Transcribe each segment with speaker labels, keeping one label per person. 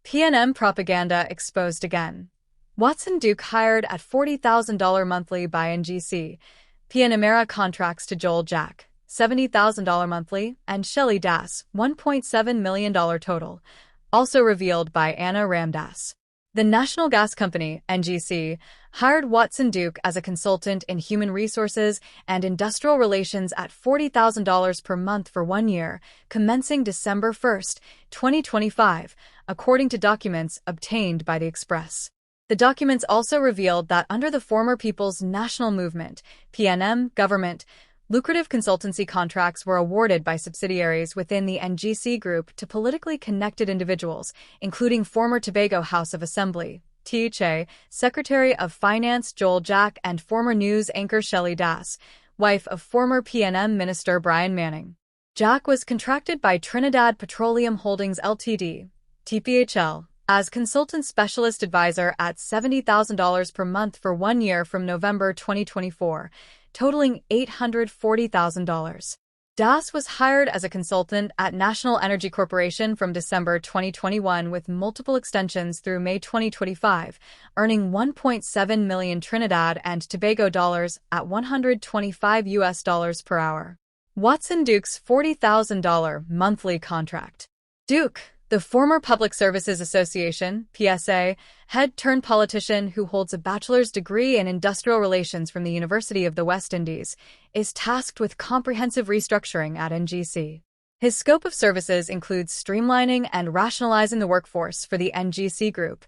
Speaker 1: PNM Propaganda exposed again. Watson Duke hired at $40,000 monthly by NGC. PNM contracts to Joel Jack, $70,000 monthly, and Shelley Das, $1.7 million total. Also revealed by Anna Ramdas. The National Gas Company, NGC, hired Watson Duke as a consultant in human resources and industrial relations at $40,000 per month for 1 year, commencing December 1, 2025, according to documents obtained by the Express. The documents also revealed that under the former People's National Movement, PNM, government, lucrative consultancy contracts were awarded by subsidiaries within the NGC group to politically connected individuals, including former Tobago House of Assembly, THA, Secretary of Finance Joel Jack and former news anchor Shelley Das, wife of former PNM Minister Brian Manning. Jack was contracted by Trinidad Petroleum Holdings Ltd., TPHL, as consultant specialist advisor at $70,000 per month for 1 year from November 2024, totaling $840,000. Das was hired as a consultant at National Energy Corporation from December 2021 with multiple extensions through May 2025, earning 1.7 million Trinidad and Tobago dollars at $125 per hour. Watson Duke's $40,000 monthly contract. Duke, the former Public Services Association, PSA, head-turned-politician who holds a bachelor's degree in industrial relations from the University of the West Indies, is tasked with comprehensive restructuring at NGC. His scope of services includes streamlining and rationalizing the workforce for the NGC group,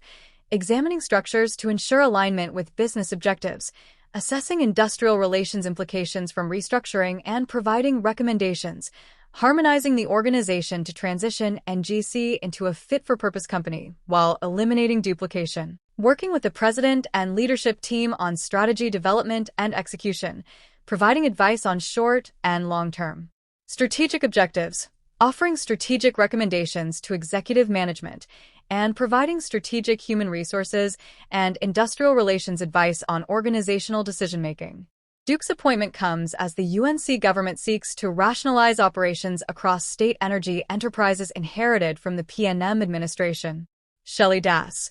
Speaker 1: examining structures to ensure alignment with business objectives, assessing industrial relations implications from restructuring, and providing recommendations, harmonizing the organization to transition NGC into a fit-for-purpose company while eliminating duplication, working with the president and leadership team on strategy development and execution, providing advice on short and long-term strategic objectives, offering strategic recommendations to executive management, and providing strategic human resources and industrial relations advice on organizational decision-making. Duke's appointment comes as the UNC government seeks to rationalize operations across state energy enterprises inherited from the PNM administration. Shelley Das,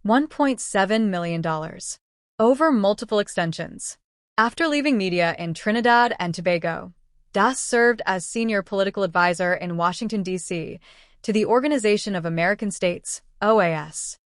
Speaker 1: $1.7 million. Over multiple extensions. After leaving media in Trinidad and Tobago, Das served as senior political advisor in Washington, D.C., to the Organization of American States, OAS.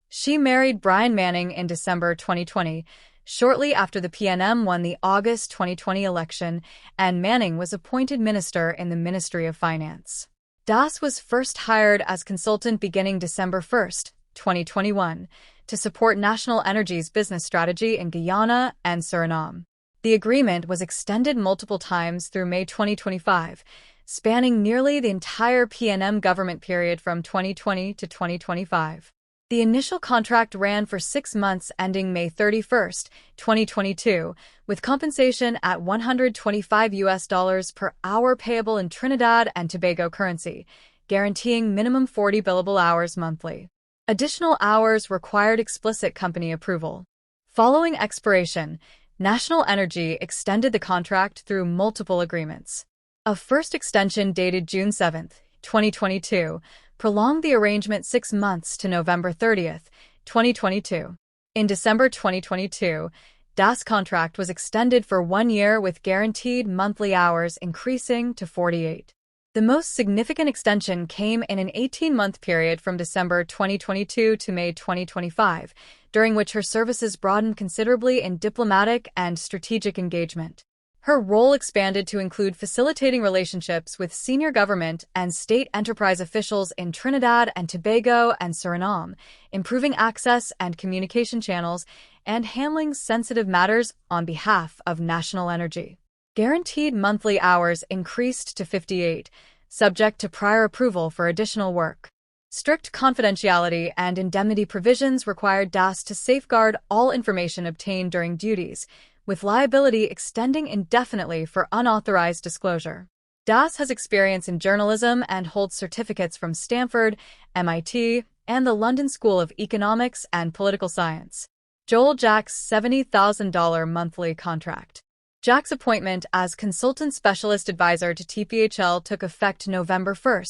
Speaker 1: She married Brian Manning in December 2020, shortly after the PNM won the August 2020 election, and Manning was appointed minister in the Ministry of Finance. Das was first hired as consultant beginning December 1, 2021, to support National Energy's business strategy in Guyana and Suriname. The agreement was extended multiple times through May 2025, spanning nearly the entire PNM government period from 2020 to 2025. The initial contract ran for 6 months ending May 31, 2022, with compensation at $125 per hour payable in Trinidad and Tobago currency, guaranteeing minimum 40 billable hours monthly. Additional hours required explicit company approval. Following expiration, National Energy extended the contract through multiple agreements. A first extension dated June 7, 2022, prolonged the arrangement 6 months to November 30, 2022. In December 2022, Das' contract was extended for 1 year with guaranteed monthly hours increasing to 48. The most significant extension came in an 18-month period from December 2022 to May 2025, during which her services broadened considerably in diplomatic and strategic engagement. Her role expanded to include facilitating relationships with senior government and state enterprise officials in Trinidad and Tobago and Suriname, improving access and communication channels, and handling sensitive matters on behalf of National Energy. Guaranteed monthly hours increased to 58, subject to prior approval for additional work. Strict confidentiality and indemnity provisions required Das to safeguard all information obtained during duties, with liability extending indefinitely for unauthorized disclosure. Das has experience in journalism and holds certificates from Stanford, MIT, and the London School of Economics and Political Science. Joel Jack's $70,000 monthly contract. Jack's appointment as consultant specialist advisor to TPHL took effect November 1,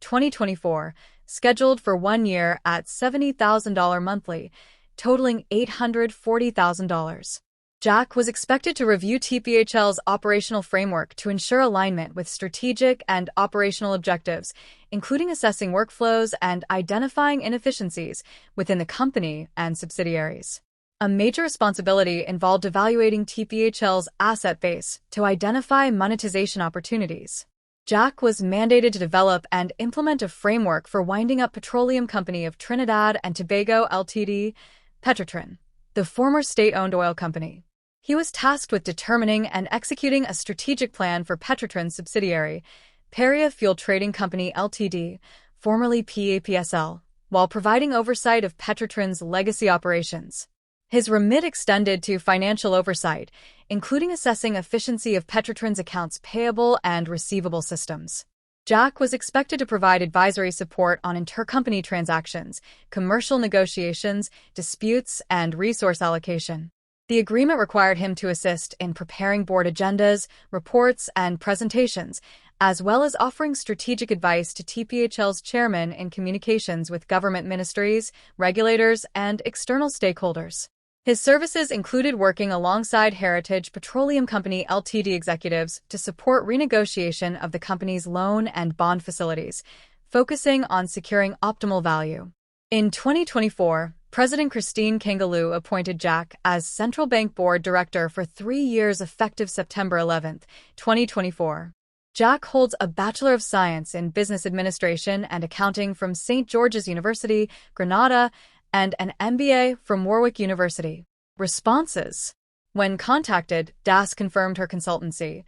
Speaker 1: 2024, scheduled for 1 year at $70,000 monthly, totaling $840,000. Jack was expected to review TPHL's operational framework to ensure alignment with strategic and operational objectives, including assessing workflows and identifying inefficiencies within the company and subsidiaries. A major responsibility involved evaluating TPHL's asset base to identify monetization opportunities. Jack was mandated to develop and implement a framework for winding up Petroleum Company of Trinidad and Tobago Ltd., Petrotrin, the former state-owned oil company. He was tasked with determining and executing a strategic plan for Petrotrin's subsidiary, Peria Fuel Trading Company Ltd., formerly PAPSL, while providing oversight of Petrotrin's legacy operations. His remit extended to financial oversight, including assessing efficiency of Petrotrin's accounts payable and receivable systems. Jack was expected to provide advisory support on intercompany transactions, commercial negotiations, disputes, and resource allocation. The agreement required him to assist in preparing board agendas, reports, and presentations, as well as offering strategic advice to TPHL's chairman in communications with government ministries, regulators, and external stakeholders. His services included working alongside Heritage Petroleum Company Ltd. executives to support renegotiation of the company's loan and bond facilities, focusing on securing optimal value. In 2024, President Christine Kangaloo appointed Jack as Central Bank Board Director for 3 years effective September 11, 2024. Jack holds a Bachelor of Science in Business Administration and Accounting from St. George's University, Granada, and an MBA from Warwick University. Responses. When contacted, Das confirmed her consultancy.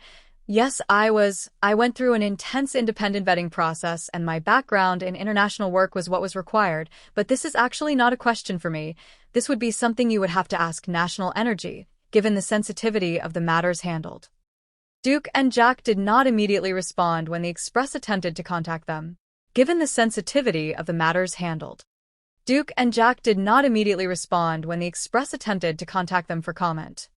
Speaker 1: Yes, I went through an intense independent vetting process, and my background in international work was what was required, but this is actually not a question for me. This would be something you would have to ask National Energy, given the sensitivity of the matters handled. Duke and Jack did not immediately respond when the Express attempted to contact them, given the sensitivity of the matters handled. Duke and Jack did not immediately respond when the Express attempted to contact them for comment.